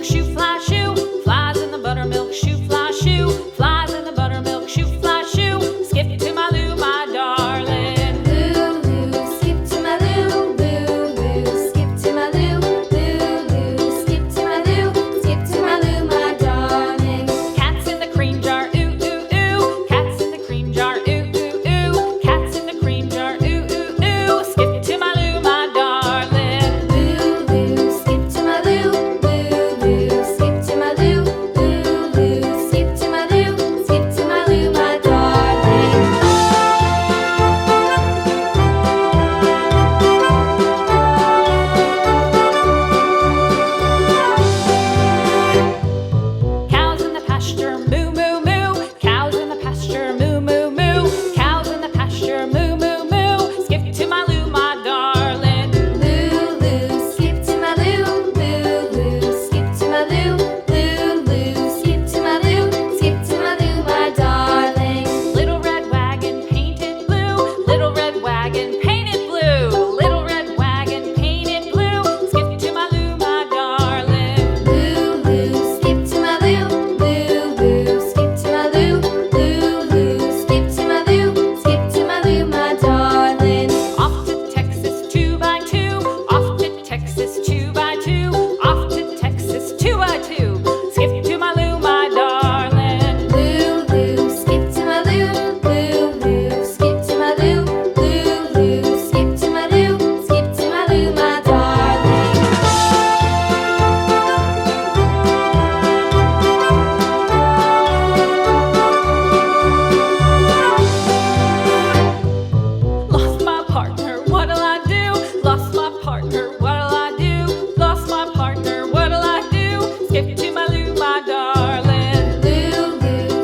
buttermilk shoe, fly shoe. Flies in the buttermilk shoe, fly shoe. Flies in the buttermilk shoe, fly shoe. Skip to my Lou, my darling. Lou, skip to my Lou, Lou, skip to my Lou, Lou, skip to my Lou, skip to my Lou, my darling. Cats in the cream jar, ooh, ooh, ooh. Cats in the cream jar, ooh, ooh, ooh. Cats in the cream jar, ooh, ooh, ooh. Skip to my Lou, my darling. Lou, skip to my Lou, Lou, skip to my Lou, Lou, skip to my Lou, skip to my Lou, my darling. Cows in the pasture, moo, moo, moo. Cows in the pasture, moo, moo, moo. Cows in the pasture, moo, moo, moo. Skip to my Lou, my darling. Lou, skip to my Lou, Lou, skip to my Lou, Lou, skip to my Lou, skip to my Lou, my darling. Little red wagon painted blue. Little red wagon painted blue. Little red wagon painted blue. Skip to my Lou, my darling. Lou, skip to my Lou, Lou, skip to my Lou, Lou, skip to my Lou, skip to my Lou, my darling. Off to Texas 2x2. Off to Texas 2x2. Off to Texas 2x2. Skip to my Lou, my darling. Lou, skip to my Lou, Lou, skip to my Lou, Lou, skip to my Lou, skip to my Lou, my darling. Lost my partner, what'll I do? Lost my partner, what'll I do? Lost my partner, what'll I do? Skip to my Lou, my darling. Lou,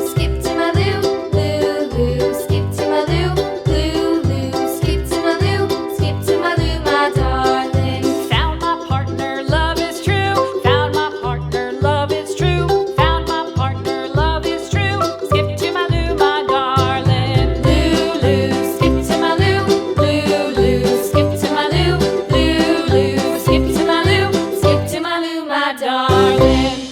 skip to my Lou, Lou, skip to my Lou, Lou, skip to my Lou, skip to my Lou, my darling. Found my partner, love is true. Found my partner, love is true. Found my partner, love is true. Skip to my Lou, my darling. Lou, skip to my Lou, Lou, skip to my Lou, Lou, skip to my Lou, skip to my Lou, my darling.